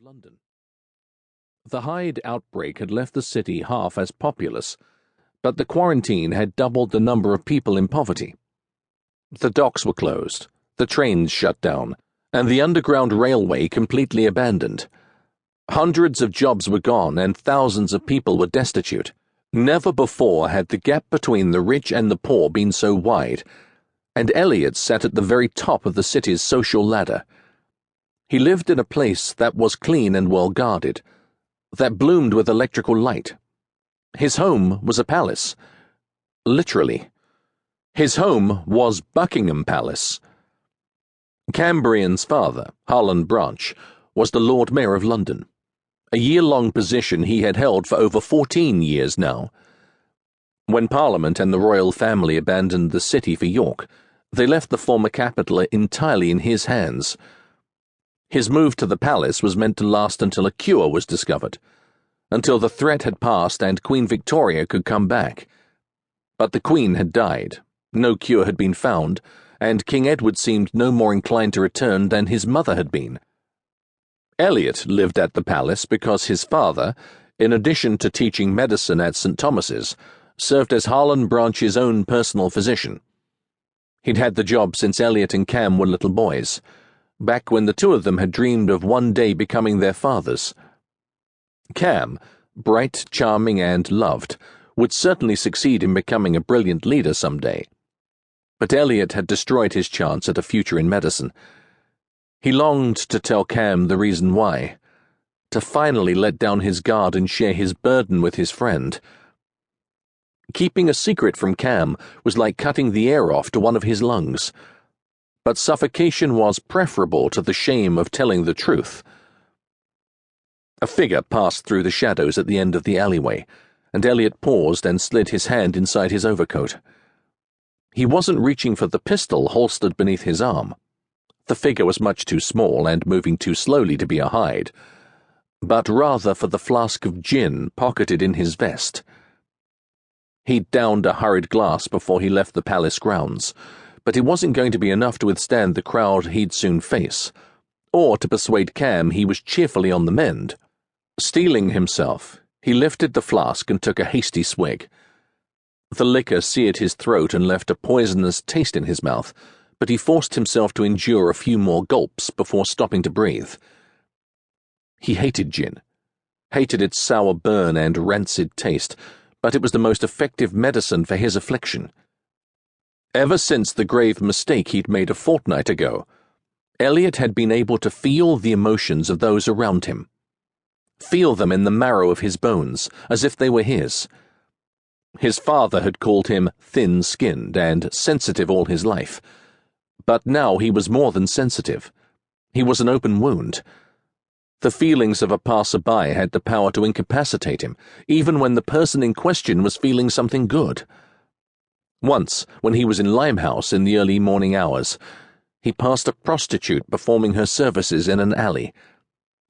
London. The Hyde outbreak had left the city half as populous, but the quarantine had doubled the number of people in poverty. The docks were closed, the trains shut down, and the underground railway completely abandoned. Hundreds of jobs were gone and thousands of people were destitute. Never before had the gap between the rich and the poor been so wide, and Elliot sat at the very top of the city's social ladder. He lived in a place that was clean and well guarded, that bloomed with electrical light. His home was a palace. Literally. His home was Buckingham Palace. Cambrian's father, Harlan Branch, was the Lord Mayor of London, a year-long position he had held for over 14 years now. When Parliament and the royal family abandoned the city for York, they left the former capital entirely in his hands. His move to the palace was meant to last until a cure was discovered, until the threat had passed and Queen Victoria could come back. But the Queen had died, no cure had been found, and King Edward seemed no more inclined to return than his mother had been. Elliot lived at the palace because his father, in addition to teaching medicine at St. Thomas's, served as Harlan Branch's own personal physician. He'd had the job since Elliot and Cam were little boys, back when the two of them had dreamed of one day becoming their fathers. Cam, bright, charming, and loved, would certainly succeed in becoming a brilliant leader someday. But Elliot had destroyed his chance at a future in medicine. He longed to tell Cam the reason why, to finally let down his guard and share his burden with his friend. Keeping a secret from Cam was like cutting the air off to one of his lungs. But suffocation was preferable to the shame of telling the truth. A figure passed through the shadows at the end of the alleyway, and Elliot paused and slid his hand inside his overcoat. He wasn't reaching for the pistol holstered beneath his arm. The figure was much too small and moving too slowly to be a Hyde, but rather for the flask of gin pocketed in his vest. He'd downed a hurried glass before he left the palace grounds, but it wasn't going to be enough to withstand the crowd he'd soon face, or to persuade Cam he was cheerfully on the mend. Steeling himself, he lifted the flask and took a hasty swig. The liquor seared his throat and left a poisonous taste in his mouth, but he forced himself to endure a few more gulps before stopping to breathe. He hated gin, hated its sour burn and rancid taste, but it was the most effective medicine for his affliction. Ever since the grave mistake he'd made a fortnight ago, Elliot had been able to feel the emotions of those around him. Feel them in the marrow of his bones, as if they were his. His father had called him thin-skinned and sensitive all his life, but now he was more than sensitive. He was an open wound. The feelings of a passer-by had the power to incapacitate him, even when the person in question was feeling something good. Once, when he was in Limehouse in the early morning hours, he passed a prostitute performing her services in an alley,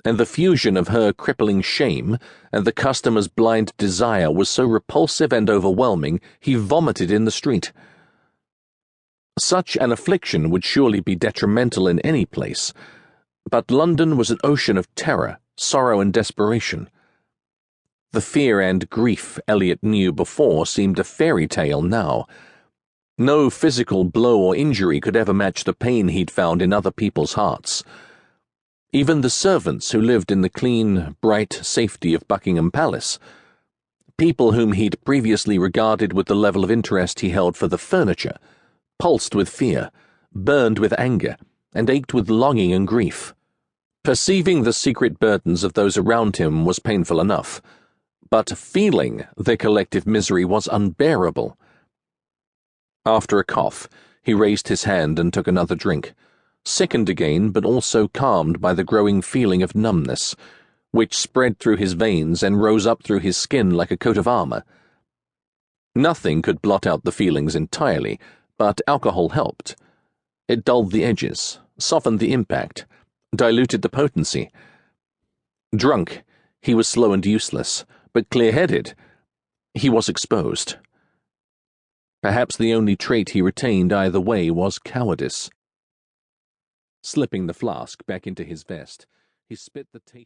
and the fusion of her crippling shame and the customer's blind desire was so repulsive and overwhelming he vomited in the street. Such an affliction would surely be detrimental in any place, but London was an ocean of terror, sorrow, and desperation. The fear and grief Elliot knew before seemed a fairy tale now. No physical blow or injury could ever match the pain he'd found in other people's hearts. Even the servants who lived in the clean, bright safety of Buckingham Palace, people whom he'd previously regarded with the level of interest he held for the furniture, pulsed with fear, burned with anger, and ached with longing and grief. Perceiving the secret burdens of those around him was painful enough, but feeling their collective misery was unbearable. After a cough, he raised his hand and took another drink, sickened again but also calmed by the growing feeling of numbness, which spread through his veins and rose up through his skin like a coat of armor. Nothing could blot out the feelings entirely, but alcohol helped. It dulled the edges, softened the impact, diluted the potency. Drunk, he was slow and useless, but clear-headed. He was exposed. Perhaps the only trait he retained either way was cowardice. Slipping the flask back into his vest, he spit the taste